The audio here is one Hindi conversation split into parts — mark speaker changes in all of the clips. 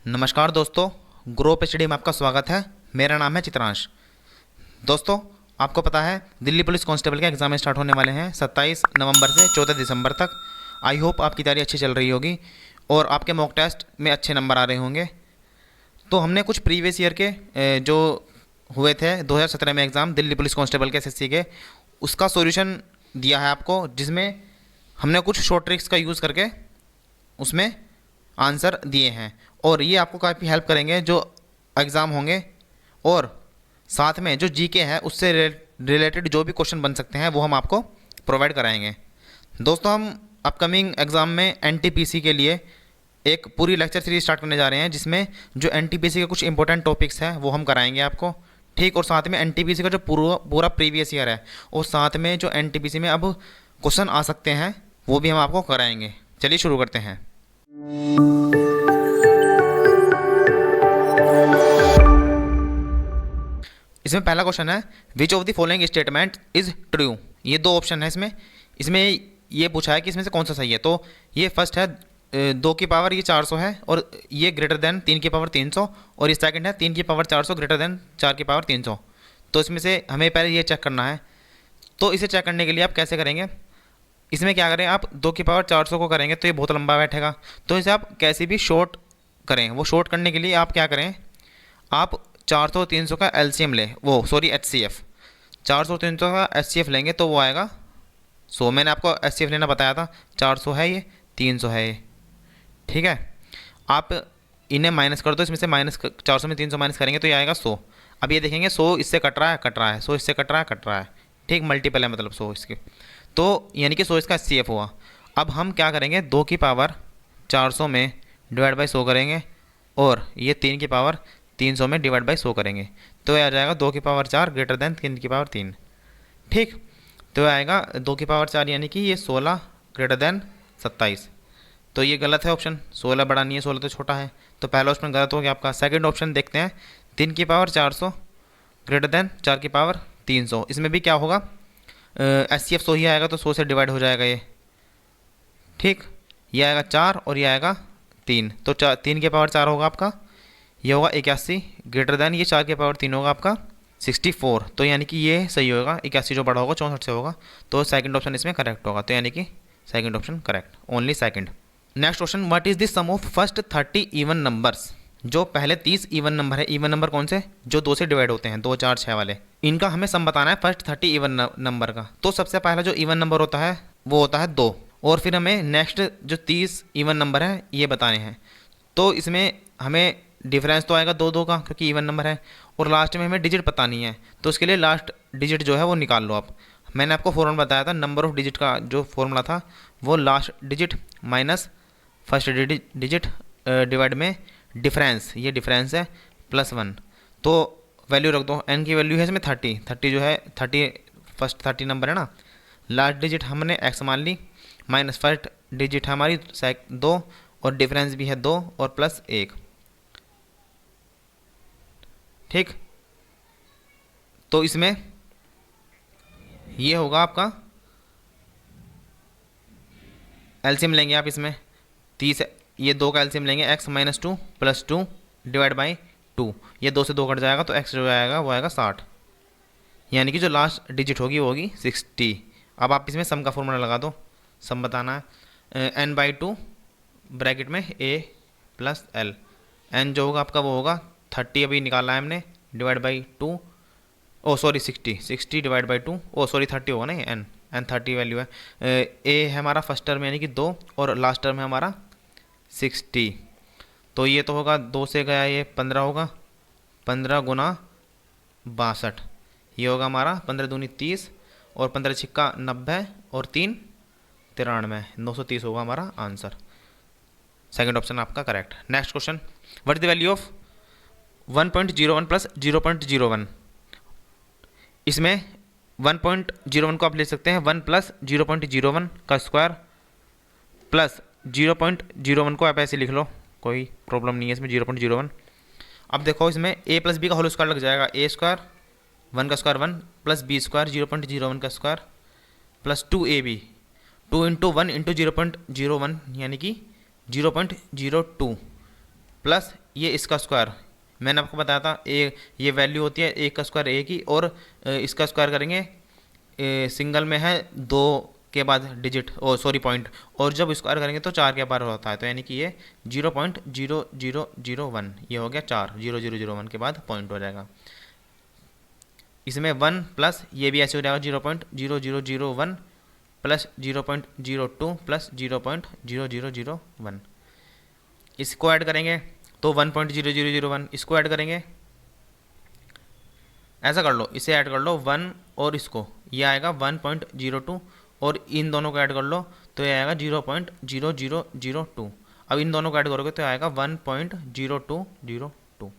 Speaker 1: नमस्कार दोस्तों, ग्रोप स्टडी में आपका स्वागत है। मेरा नाम है चित्रांश। दोस्तों, आपको पता है दिल्ली पुलिस कांस्टेबल के एग्ज़ाम स्टार्ट होने वाले हैं 27 नवंबर से 14 दिसंबर तक। आई होप आपकी तैयारी अच्छी चल रही होगी और आपके मॉक टेस्ट में अच्छे नंबर आ रहे होंगे। तो हमने कुछ प्रीवियस ईयर के जो हुए थे 2017 में एग्ज़ाम दिल्ली पुलिस कांस्टेबल के एसएससी के, उसका सॉल्यूशन दिया है आपको, जिसमें हमने कुछ शॉर्ट ट्रिक्स का यूज़ करके उसमें आंसर दिए हैं और ये आपको काफ़ी हेल्प करेंगे जो एग्ज़ाम होंगे। और साथ में जो जीके है उससे रिलेटेड जो भी क्वेश्चन बन सकते हैं वो हम आपको प्रोवाइड कराएंगे। दोस्तों, हम अपकमिंग एग्ज़ाम में एनटीपीसी के लिए एक पूरी लेक्चर सीरीज स्टार्ट करने जा रहे हैं, जिसमें जो एनटीपीसी के कुछ इंपॉर्टेंट टॉपिक्स हैं वो हम कराएंगे आपको। ठीक, और साथ में एनटीपीसी का जो पूरा प्रीवियस ईयर है और साथ में जो एनटीपीसी में अब क्वेश्चन आ सकते हैं वो भी हम आपको कराएंगे। चलिए शुरू करते हैं। इसमें पहला क्वेश्चन है, which of the following statement is true. ये दो ऑप्शन है इसमें ये पूछा है कि इसमें से कौन सा सही है। तो ये फर्स्ट है 2 की पावर ये 400 है और ये ग्रेटर देन 3 की पावर 300, और ये सेकंड है 3 की पावर 400 ग्रेटर देन 4 की पावर 300। तो इसमें से हमें पहले ये चेक करना है। तो इसे चेक करने के लिए आप कैसे करेंगे, इसमें क्या करें, आप 2 की पावर 400 को करेंगे तो ये बहुत लंबा बैठेगा, तो इसे आप कैसे भी शॉर्ट करें। वो शॉर्ट करने के लिए आप क्या करें, आप 400 300 का एलसीएम लें, एचसीएफ 400 300 का एचसीएफ लेंगे तो वो आएगा 100। मैंने आपको एचसीएफ लेना बताया था, 400 है ये, 300 है ये। ठीक है, आप इन्हें माइनस कर दो, इसमें से माइनस 400 में 300 माइनस करेंगे तो ये आएगा 100। अब ये देखेंगे 100 इससे कट रहा है 100 इससे कट रहा है। ठीक, मल्टीपल है मतलब 100 इसके, तो यानी कि 100 इसका एचसीएफ हुआ। अब हम क्या करेंगे, 2 की पावर 400 में डिवाइड बाई 100 करेंगे और ये 3 की पावर 300 में डिवाइड बाई 100 करेंगे तो ये आ जाएगा 2 की पावर 4 ग्रेटर देन 3 की पावर 3। ठीक, तो ये आएगा 2 की पावर 4 यानी कि ये 16 ग्रेटर देन 27। तो ये गलत है ऑप्शन, 16 बड़ा नहीं है, 16 तो छोटा है। तो पहला ऑप्शन गलत हो गया आपका। सेकंड ऑप्शन देखते हैं, 3 की पावर 400 ग्रेटर देन 4 की पावर 300। इसमें भी क्या होगा, एचसीएफ 100 ही आएगा तो 100 से डिवाइड हो जाएगा ये। ठीक, ये आएगा 4 और ये आएगा 3, तो 3 के पावर 4 होगा आपका, ये होगा 81 ग्रेटर देन ये 4 के पावर 3 होगा आपका 64। तो यानी कि ये सही होगा, 81 जो बड़ा होगा 64 से होगा, तो सेकंड ऑप्शन इसमें करेक्ट होगा। तो यानी कि second option correct, only second. Next question, what is the sum of first 30 even numbers. जो पहले 30 इवन नंबर है, इवन नंबर कौन से, जो 2 से डिवाइड होते हैं, 2 4 6 वाले, इनका हमें सम बताना है फर्स्ट 30 इवन नंबर का। तो सबसे पहला जो इवन नंबर होता है वो होता है 2, और फिर हमें नेक्स्ट जो 30 इवन नंबर है ये बताने हैं। तो इसमें हमें डिफरेंस तो आएगा 2 2 का, क्योंकि इवन नंबर है, और लास्ट में हमें डिजिट पता नहीं है, तो उसके लिए लास्ट डिजिट जो है वो निकाल लो आप। मैंने आपको फॉर्मूला बताया था, नंबर ऑफ डिजिट का जो फॉर्मूला था वो last digit minus first digit divide में डिफरेंस, ये डिफरेंस है प्लस 1। तो वैल्यू रख दो, एन की वैल्यू है इसमें 30 जो है 30 फर्स्ट 30 नंबर है ना, लास्ट डिजिट हमने एक्स मान ली, माइनस फर्स्ट डिजिट हमारी 2 और डिफरेंस भी है 2 और प्लस 1। ठीक, तो इसमें ये होगा आपका एलसीएम लेंगे आप इसमें 30, ये 2 का एलसीएम लेंगे, x minus 2 plus 2 divide by 2, ये 2 से 2 कट जाएगा तो x जो आएगा वो आएगा 60, यानी कि जो लास्ट डिजिट होगी वो होगी 60। अब आप इसमें सम का फॉर्मूला लगा दो, सम बताना है n/2 ब्रैकेट में a प्लस l, n जो होगा आपका वो होगा 30 अभी निकाला है हमने, डिवाइड बाई 2, 60 डिवाइड बाई 2, 30 होगा ना ये n 30 वैल्यू है। a है हमारा फर्स्ट टर्म यानी कि 2 और लास्ट टर्म है हमारा 60। तो ये तो होगा 2 से गया ये 15 होगा, 15 गुना 62, ये होगा हमारा 15 दूनी 30 और 15 छिक्का 90 और 3 93, 930 होगा हमारा आंसर। सेकंड ऑप्शन आपका correct. Next question, what is the value of 1.01 plus 0.01। इसमें 1.01 को आप ले सकते हैं 1 प्लस 0.01 का स्क्वायर प्लस 0.01 को आप ऐसे लिख लो, कोई प्रॉब्लम नहीं है इसमें 0.01। अब देखो इसमें a प्लस बी का होल स्क्वायर लग जाएगा, a स्क्वायर 1 का स्क्वायर 1 प्लस बी स्क्वायर 0.01 का square plus 2ab, 2 into 1 into 0.01 यानी कि 0.02 प्लस ये इसका स्क्वायर, मैंने आपको बताया था ये वैल्यू होती है एक का स्क्वायर ए की, और इसका स्क्वायर करेंगे सिंगल में है 2 के बाद डिजिट, ओ सॉरी पॉइंट, और जब स्क्वायर करेंगे तो 4 के बार होता है, तो यानी कि ये 0.0001 ये हो गया 4, 0001 के बाद पॉइंट हो जाएगा। इसमें 1 प्लस ये भी ऐसे हो जाएगा 0.0001 प्लस 0.02 प्लस 0.0001, इसको ऐड करेंगे तो 1.0001, इसको ऐड करेंगे, ऐसा कर लो, इसे ऐड कर लो 1 और इसको, ये आएगा 1.02, और इन दोनों को ऐड कर लो तो ये आएगा 0.0002। अब इन दोनों को ऐड करोगे तो आएगा 1.0202।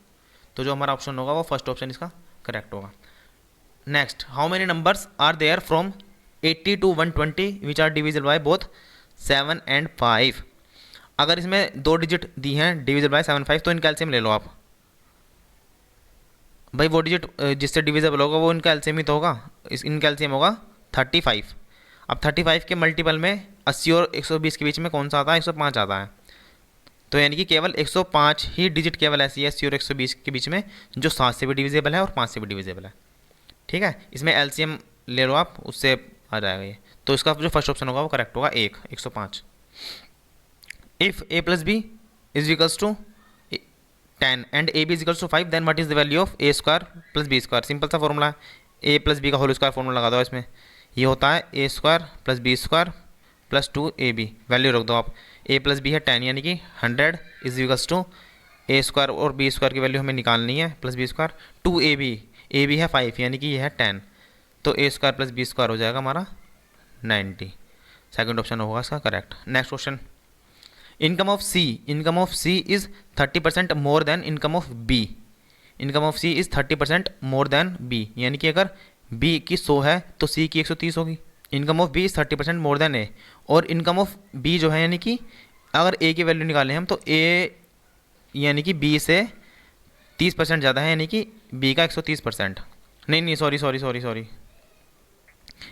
Speaker 1: तो जो हमारा ऑप्शन होगा वो फर्स्ट ऑप्शन इसका करेक्ट होगा। Next, how many numbers are there from 80 to 120 which are divisible by both 7 and 5। अगर इसमें 2 डिजिट दी हैं डिविजिबल बाय 7 5, तो इनका एलसीएम ले लो आप। भाई वो डिजिट जिससे डिविजिबल होगा वो इनका एलसीएम ही तो होगा, इनका एलसीएम होगा 35। अब 35 के मल्टीपल में 80 और 120 के बीच में कौन सा आता है? 105 आता है। तो यानी कि केवल 105 ही डिजिट केवल ऐसी है 80 और 120 के बीच में जो 7 से भी डिविजिबल है और 5 से भी डिविजिबल है। ठीक है, इसमें एलसीएम ले लो आप, उससे आ जाएगा ये। तो इसका जो फर्स्ट ऑप्शन होगा वो करेक्ट होगा 105। If a plus B is equals to 10 and A B is equals to 5 then what is the value of A square plus B square. Simple सा फॉर्मूला है, ए प्लस बी का होल स्क्वायर फॉर्मूला लगा दो इसमें। ये होता है A square plus B square plus 2ab, value रख दो आप। a प्लस बी है 10 यानी कि 100 is equals to A square और बी स्क्वायर की वैल्यू हमें निकालनी है plus B square, 2ab, A B है 5 यानी कि ये है 10, तो A square plus B square हो जाएगा हमारा 90। सेकंड ऑप्शन होगा इसका correct. Next question, income of C is 30% more than income of B. Income of C is 30% more than B, यानी कि अगर बी की 100 है तो सी की 130 होगी। Income of B is 30% more than A, और इनकम ऑफ बी जो है यानी कि अगर ए की वैल्यू निकालें हम तो ए यानी कि बी से 30% ज़्यादा है, यानी कि बी का 130%। नहीं सॉरी,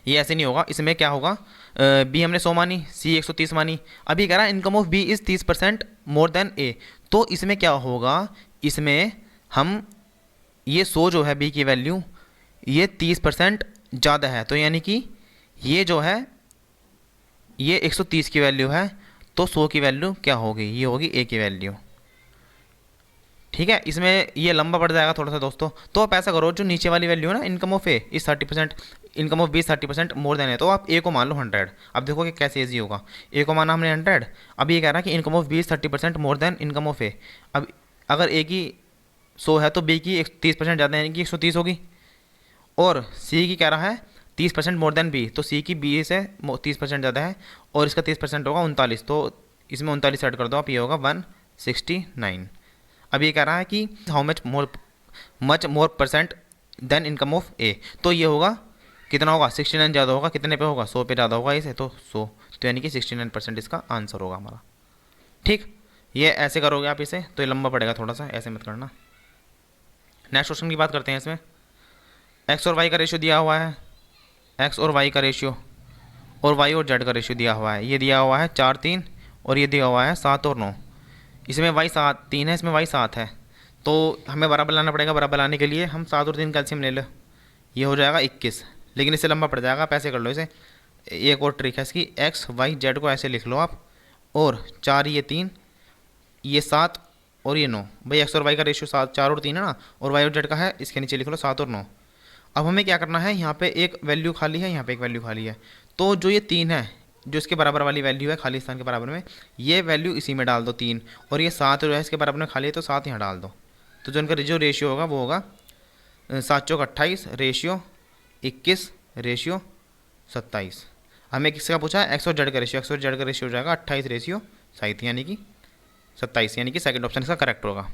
Speaker 1: ये ऐसे नहीं होगा। इसमें क्या होगा, बी हमने 100 मानी, सी 130 मानी। अभी कह रहा है income of B is 30% more than A, तो इसमें क्या होगा, इसमें हम ये 100 जो है बी की वैल्यू ये 30% ज़्यादा है, तो यानी कि ये जो है ये 130 की वैल्यू है, तो 100 की वैल्यू क्या होगी, ये होगी ए की वैल्यू। ठीक है, इसमें ये लंबा पड़ जाएगा थोड़ा सा दोस्तों। तो आप ऐसा करो, जो नीचे वाली वैल्यू है ना, income of A is 30%, income of B 30% more than है, तो आप ए को मान लो 100। अब देखो कि कैसे ईजी होगा। ए को माना हमने 100, अब ये कह रहा है कि income of B 30% more than income of A. अब अगर ए की 100 है तो बी की 30% ज़्यादा यानी कि 130 होगी, और सी की कह रहा है 30% मोर देन बी, तो सी की बी से 30% ज़्यादा है, और इसका 30% होगा 39, तो इसमें 39 ऐड कर दो आप, ये होगा 169। अब ये कह रहा है कि how much more percent than income of A, तो ये होगा कितना होगा, 69 ज़्यादा होगा, कितने पे होगा, 100 पे ज़्यादा होगा इसे, तो 100, तो यानी कि 69% इसका आंसर होगा हमारा। ठीक, ये ऐसे करोगे आप इसे तो ये लंबा पड़ेगा थोड़ा सा, ऐसे मत करना। नेक्स्ट क्वेश्चन की बात करते हैं। इसमें एक्स और वाई का रेशियो दिया हुआ है, एक्स और वाई का रेशियो, और वाई और जेड का रेशियो दिया हुआ है। ये दिया हुआ है 4 3, और ये दिया हुआ है 7 और 9। इसमें वाई 3 है, इसमें वाई 7 है, तो हमें बराबर लाना पड़ेगा। बराबर लाने के लिए हम 7 और 3 कैल्शियम ले लो, ये हो जाएगा 21, लेकिन इससे लंबा पड़ जाएगा, आप ऐसे कर लो इसे। एक और ट्रिक है इसकी, एक्स वाई जेड को ऐसे लिख लो आप, और 4 ये 3, ये 7 और ये 9। भाई एक्स और वाई का रेशियो 4 और 3 है ना, और वाई और जेड का है, इसके नीचे लिख लो 7 और 9। अब हमें क्या करना है, यहाँ पे एक वैल्यू खाली है, यहाँ पे एक वैल्यू खाली है, तो जो ये 3 है, जो इसके बराबर वाली वैल्यू है खाली स्थान के बराबर में, ये वैल्यू इसी में डाल दो 3, और ये 7 जो है इसके बराबर में खाली है तो 7 यहाँ डाल दो। तो जो इनका जो रेशियो होगा वो होगा 7 चौक 28 रेशियो 21 रेशियो 27। हमें किसका पूछा है, एक्स और जेड का रेशियो। एक्स और जेड का रेशियो हो जाएगा 28 रेशियो 7 यानी कि 27, यानी कि सेकंड ऑप्शन इसका करेक्ट होगा।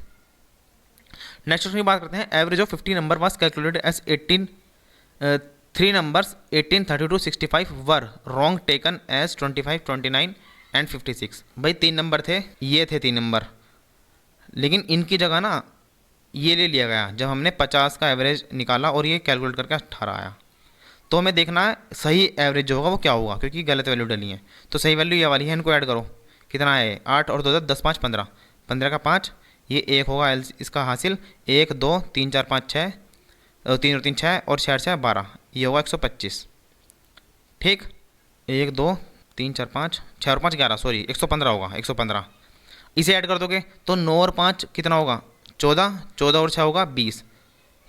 Speaker 1: नेक्स्ट क्वेश्चन की बात करते हैं। Average of 50 number was calculated as 3 numbers 18 32 65 were wrong taken as 25 29 and 56। भाई 3 नंबर थे, ये थे 3 नंबर, लेकिन इनकी जगह ना ये ले लिया गया जब हमने 50 का एवरेज निकाला और ये कैलकुलेट करके 18 आया। तो हमें देखना है सही एवरेज जो होगा वो क्या होगा, क्योंकि गलत वैल्यू डली है। तो सही वैल्यू ये वाली है, इनको ऐड करो, कितना है 8 और 2 10 5 15, 15 का 5, ये 1 होगा इसका हासिल 1 2 3 4 5 6, 3 और 3 6 और 6 6 12, ये होगा 125। ठीक, 1 2 3 4 5 6 और 5 11, सॉरी 115 होगा, 115। इसे ऐड कर दोगे तो 9 और 5 कितना होगा 14, 14 और 6 होगा 20,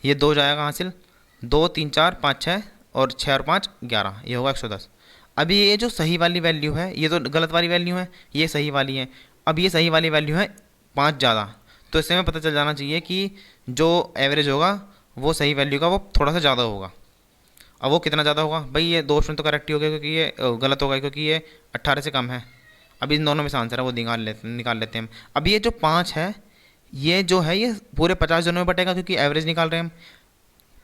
Speaker 1: ये 2 जाएगा हासिल, 2 3 4 5 6 और 6 और 5 11, ये होगा 110। अभी ये जो सही वाली वैल्यू है, ये तो गलत वाली वैल्यू है, ये सही वाली है। अब ये सही वाली वैल्यू है 5 ज़्यादा, तो इससे हमें पता चल जाना चाहिए कि जो एवरेज होगा वो सही वैल्यू का वो थोड़ा सा ज़्यादा होगा। अब वो कितना ज़्यादा होगा भाई, ये 2 ऑप्शन तो करेक्ट ही हो गया क्योंकि ये गलत होगा क्योंकि ये 18 से कम है। अब इन दोनों में से आंसर है वो निकाल लेते हैं हम। अब ये जो 5 है ये जो है ये पूरे 50 जनों में बटेगा क्योंकि एवरेज निकाल रहे हैं हम,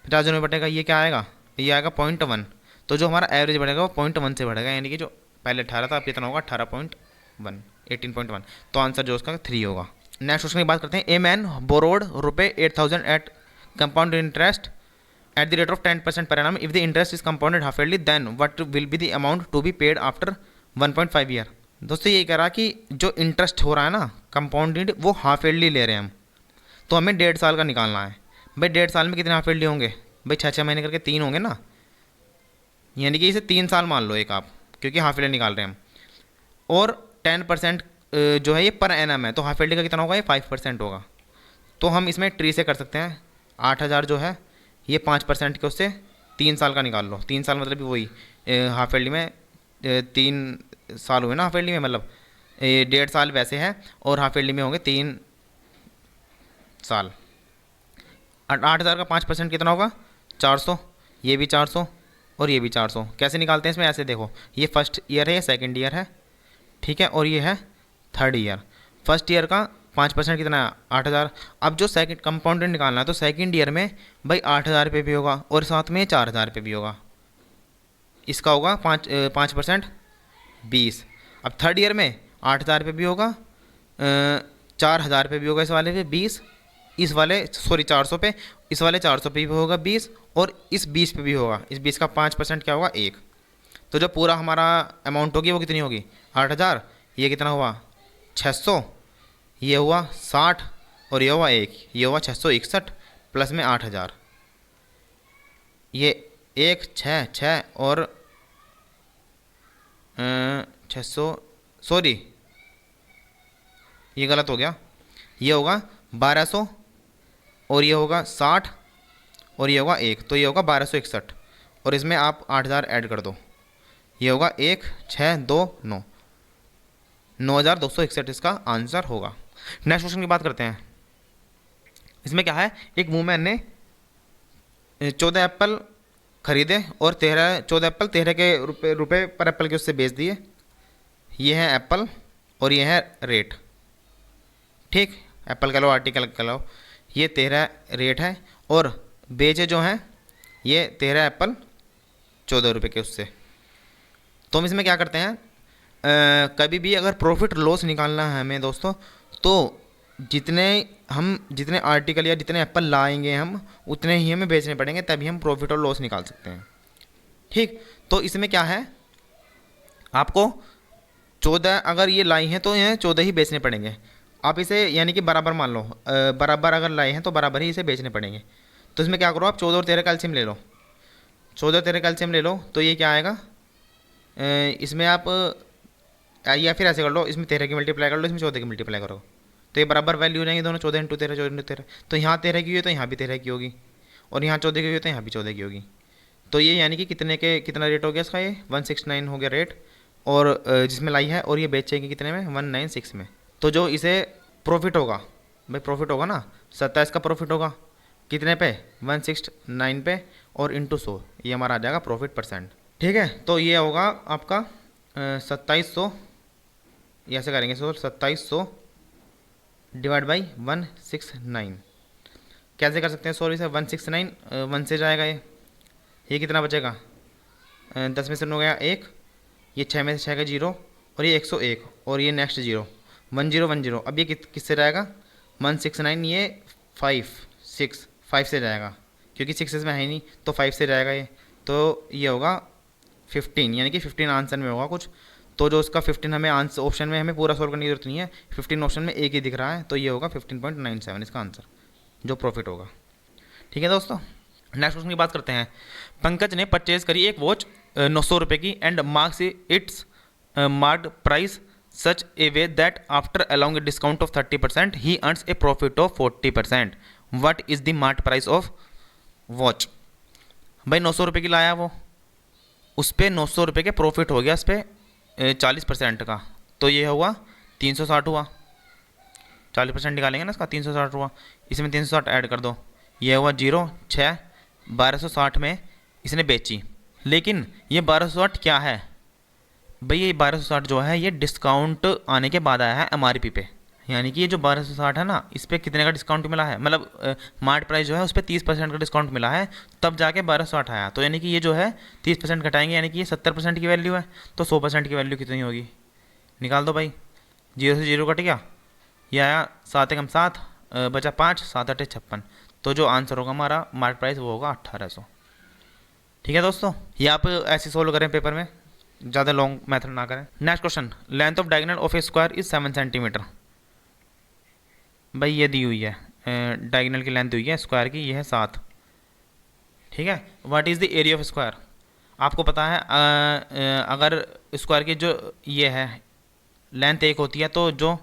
Speaker 1: 50 जनों में बटेगा, ये क्या आएगा, ये आएगा 0.1। तो जो हमारा एवरेज बढ़ेगा वो 0.1 से बढ़ेगा, यानी कि जो पहले 18 था अब कितना होगा 18.1, 18.1। तो आंसर जो उसका 3 होगा। नेक्स्ट क्वेश्चन की बात करते हैं। A man borrowed ₹8,000 at compound interest at the rate of 10% per annum. If the interest is compounded half yearly, then what will be the amount to be paid after 1.5 year? दोस्तों ये कह रहा कि जो इंटरेस्ट हो रहा है ना कंपाउंडेड वो हाफ ईयरली ले रहे हैं हम, तो हमें 1.5 साल का निकालना है। भाई 1.5 साल में कितने हाफ ईयरली होंगे भाई, 6 महीने करके 3 होंगे ना, यानी कि इसे 3 साल मान लो एक आप, क्योंकि हाफ ईयरली निकाल रहे हैं हम। और 10% जो है ये पर एनम है, तो हाफ ईयरली का कितना होगा, ये 5% होगा। तो हम इसमें ट्री से कर सकते हैं, 8,000 जो है ये 5% के उससे 3 साल का निकाल लो। 3 साल मतलब वही हाफ ईयरली में 3 साल हुए ना, हाफ ईयरली में मतलब 1.5 साल वैसे है और हाफ ईयरली में होंगे 3 साल। 8,000 का 5% कितना होगा 400, ये भी 400 और ये भी 400। कैसे निकालते हैं इसमें, ऐसे देखो, ये फर्स्ट ईयर है, ये सेकेंड ईयर है, ठीक है, और ये है थर्ड ईयर। फर्स्ट ईयर का 5% कितना है 8,000। अब जो सेकंड कंपाउंडेड निकालना है तो सेकंड ईयर में भाई 8,000 रुपये भी होगा और साथ में 4,000 रुपये भी होगा, इसका होगा 5% 20। अब थर्ड ईयर में 8,000 रुपये भी होगा, 4,000 रुपये भी होगा इस वाले पे 20, इस वाले सॉरी 400 पे, इस वाले 400 पे भी होगा 20 और इस 20 पे भी होगा। इस 20 का 5% क्या होगा 1। तो जो पूरा हमारा अमाउंट होगी वो कितनी होगी 8,000, ये कितना हुआ 600, ये हुआ 60 और ये हुआ 1, ये हुआ 661 प्लस में 8,000, ये 1 6 6 और 600, सॉरी ये गलत हो गया, ये होगा 1200 और ये होगा 60 और ये होगा 1, तो ये होगा 1261 और इसमें आप 8,000 ऐड कर दो, ये होगा 1 6 2 9, 9,261 इसका आंसर होगा। नेक्स्ट क्वेश्चन की बात करते हैं। इसमें क्या है, एक वूमेन ने 14 एप्पल खरीदे और 14 एप्पल 13 के रुपए पर एप्पल के उससे बेच दिए। ये है एप्पल और ये है रेट, ठीक, एप्पल का लो आर्टिकल का लो, ये 13 रेट है और बेचे जो हैं ये 13 एप्पल 14 रुपये के उससे। तो हम इसमें क्या करते हैं, कभी भी अगर प्रॉफिट लॉस निकालना है हमें दोस्तों, तो जितने आर्टिकल या जितने एप्पल लाएंगे हम उतने ही हमें बेचने पड़ेंगे, तभी हम प्रॉफिट और लॉस निकाल सकते हैं, ठीक। तो इसमें क्या है, आपको 14 अगर ये लाई हैं तो ये 14 ही बेचने पड़ेंगे। आप इसे यानी कि बराबर मान लो, बराबर अगर लाए हैं तो बराबर ही इसे बेचने पड़ेंगे। तो इसमें क्या करो, आप 14 और 13 कैल्शियम ले लो, 14 और 13 कैल्शियम ले लो, तो ये क्या आएगा, इसमें आप या फिर ऐसे कर लो, इसमें 13 की मल्टीप्लाई कर लो, इसमें 14 की मल्टीप्लाई करो, तो ये बराबर वैल्यू हो जाएंगे दोनों, 14 इंटू 13 14 इंटू 13। तो यहाँ 13 की हुई है तो यहाँ भी 13 की होगी और यहाँ 14 की हुई है तो यहाँ भी 14 की होगी। तो ये यानी कि कितना रेट हो गया इसका, ये 169 हो गया रेट, और जिसमें लाई है, और ये बेचेंगे कितने में 196 में। तो जो इसे प्रॉफिट होगा, भाई प्रॉफिट होगा ना, 27 का प्रॉफिट होगा कितने पे 169 पे और इंटू 100, ये हमारा आ जाएगा प्रॉफिट %, ठीक है। तो ये होगा आपका 2700, ये ऐसे करेंगे, 2700 डिवाइड बाई 169, कैसे कर सकते हैं, सॉरी सर 169 1 से जाएगा, ये कितना बचेगा, 10 में से 9 गया 1, ये 6 में से 6 का 0 और ये 101 और ये नेक्स्ट 0 1010। अब ये किससे जाएगा 169, ये 5 से जाएगा क्योंकि 6 इसमें है ही नहीं, तो 5 से जाएगा ये, तो ये होगा 15, यानी कि 15 आंसर में होगा कुछ। तो जो उसका 15 हमें आंसर ऑप्शन में हमें पूरा सोल्व करने की जरूरत नहीं है, 15 ऑप्शन में एक ही दिख रहा है, तो ये होगा 15.97 इसका आंसर जो प्रॉफिट होगा। ठीक है दोस्तों, नेक्स्ट क्वेश्चन की बात करते हैं। पंकज ने परचेज करी एक वॉच 900 रुपये की and marks its marked price such a way that after allowing a discount of 30% he earns a profit of 40%। What is the marked price of watch? भाई 900 रुपये की लाया वो, उस पर 900 रुपये के प्रॉफिट हो गया, उस पर 40% का, तो ये हुआ 360 हुआ। 40% निकालेंगे ना इसका, 360 हुआ, इसमें 360 ऐड कर दो, ये हुआ 0 6 1260 में इसने बेची। लेकिन ये 1260 क्या है भाई? ये 1260 जो है ये डिस्काउंट आने के बाद आया है MRP पे, यानी कि ये जो 1260 है ना, इस पर कितने का डिस्काउंट मिला है, मतलब मार्ट प्राइस जो है उस पर 30% का डिस्काउंट मिला है, तब जाके 1260 आया। तो यानी कि ये जो है 30% घटाएंगे, यानी कि ये 70% की वैल्यू है, तो 100% की वैल्यू कितनी होगी? निकाल दो भाई, 0 से 0 कट गया, ये आया 7 एकम 7 बचा 5 7 8 56, तो जो आंसर होगा हमारा मार्ट प्राइस वो होगा 1800। ठीक है दोस्तों, ये आप ऐसे सोल्व करें पेपर में, ज़्यादा लॉन्ग मेथड ना करें। Next question, length of diagonal of A square is 7 centimetre. भाई ये दी हुई है, डायगोनल की लेंथ दी हुई है स्क्वायर की, ये है 7। ठीक है, what is the area of square? आपको पता है अगर स्क्वायर की जो ये है लेंथ 1 होती है, तो जो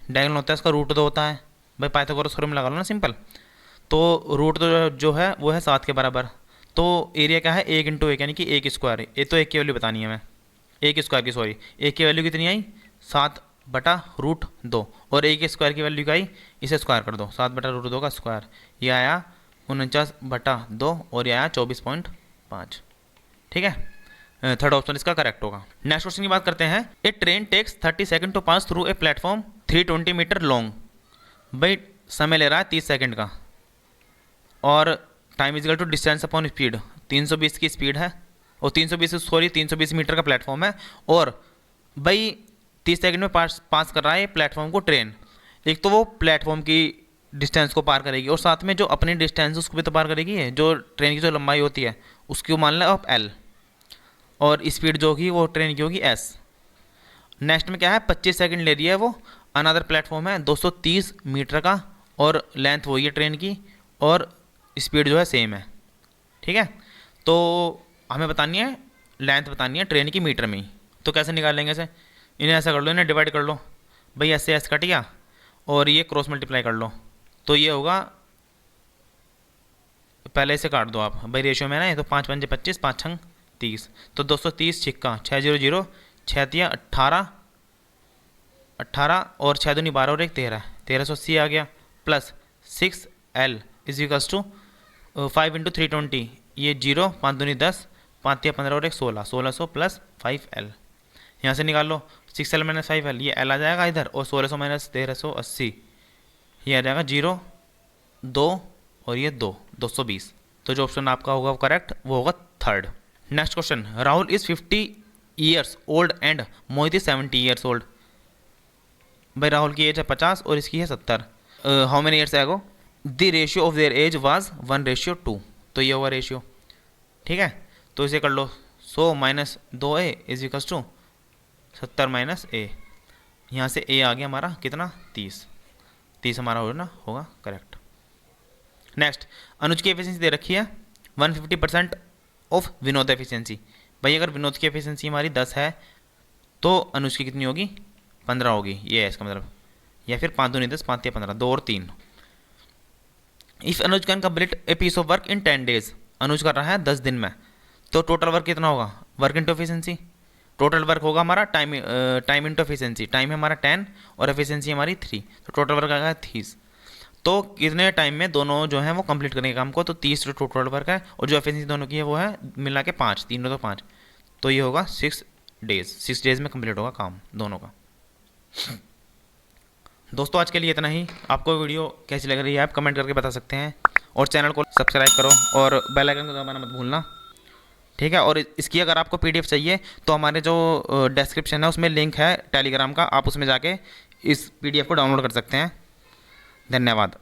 Speaker 1: डायगोनल होता है उसका रूट 2 होता है। भाई पाइथागोरस थ्योरम लगा लो ना सिंपल, तो रूट 2 जो है वो है 7 के बराबर, तो एरिया क्या है 1 × 1 यानी कि 1 स्क्वायर। ये तो 1 की वैल्यू बतानी है हमें, 1 स्क्वायर की, सॉरी 1 की वैल्यू कितनी आई 7/√2, और 1 स्क्वायर की वैल्यू क्या आई, इसे स्क्वायर कर दो, 7/√2 का स्क्वायर, ये आया 49/2 और ये आया 24.5। ठीक है, थर्ड ऑप्शन इसका करेक्ट होगा। नेक्स्ट क्वेश्चन की बात करते हैं। A train takes 30 second to pass through a platform 320 metre long. भाई समय ले रहा है 30 सेकंड का, और time is equal to distance upon speed, 320 की स्पीड है, और 320 मीटर का प्लेटफॉर्म है, और भाई 30 सेकंड में पास कर रहा है प्लेटफॉर्म को ट्रेन। एक तो वो प्लेटफॉर्म की डिस्टेंस को पार करेगी, और साथ में जो अपनी डिस्टेंस उसको भी तो पार करेगी, जो ट्रेन की जो लंबाई होती है उसकी मान लें आप L, और स्पीड जो होगी वो ट्रेन की होगी S। नेक्स्ट में क्या है 25 सेकंड ले रही है वो, अनदर प्लेटफॉर्म है 230 मीटर का, और लेंथ वही है ट्रेन की, और स्पीड जो है सेम है। ठीक है, तो हमें बतानी है लेंथ बतानी है ट्रेन की मीटर में ही। तो कैसे निकालेंगे इसे? इन्हें ऐसा कर लो, इन्हें डिवाइड कर लो भाई, ऐसे ऐसे कट गया, और ये क्रॉस मल्टीप्लाई कर लो, तो ये होगा, पहले इसे काट दो आप भाई रेशियो में ना, ये तो 5 5 25 5 6 30, तो 230 छिक्का 600 6 3 18 18 और 6 दूनी 12 और 1 13, 1380 आ गया, plus 6L is equals to 5 × 320, ये 0 5 दूनी 10 5 3 15 और 1 16, 1600 प्लस 5L, यहाँ से निकाल लो 6L - 5L, ये L आ जाएगा इधर, और 1600 - 1380, ये आ जाएगा 0 2 और ये 2 220। तो जो ऑप्शन आपका होगा करेक्ट वो होगा third. Next question, Rahul is 50 years old and Mohit is 70 years old. भाई राहुल की एज है 50 और इसकी है 70। How many years ago the ratio of their age was 1:2, तो ये होगा रेशियो। ठीक है, तो इसे कर लो 100 - 2a is equals to 70 - a, यहाँ से a आ गया हमारा कितना 30 हमारा होगा करेक्ट। नेक्स्ट, अनुज की एफिशिएंसी दे रखी है 150% ऑफ विनोद एफिशिएंसी। भाई अगर विनोद की एफिशिएंसी हमारी 10 है तो अनुज की कितनी होगी 15 होगी, ये है इसका मतलब, या फिर 5 दूनी 10 5 3 15 2 और 3। If Anuj can complete a piece of work in 10 days, Anuj कर रहा है 10 दिन में, तो टोटल वर्क कितना होगा, work into efficiency, total work होगा हमारा टाइम इंटू एफिशिएंसी, टाइम है हमारा 10 और एफिशिएंसी हमारी 3, तो टोटल वर्क आएगा 30। तो कितने टाइम में दोनों जो है वो कंप्लीट करेंगे काम को, तो 30 टोटल वर्क है, और जो एफिशिएंसी दोनों की है वो है मिला के 5, 3 तो 5, तो ये होगा 6 डेज में कंप्लीट होगा काम दोनों का। दोस्तों आज के लिए इतना ही। आपको वीडियो कैसी लग रही है आप कमेंट करके बता सकते हैं, और चैनल को सब्सक्राइब करो और बेल आइकन को दबाना मत भूलना। ठीक है, और इसकी अगर आपको PDF चाहिए तो हमारे जो डिस्क्रिप्शन है उसमें लिंक है टेलीग्राम का, आप उसमें जाके इस PDF को डाउनलोड कर सकते हैं। धन्यवाद।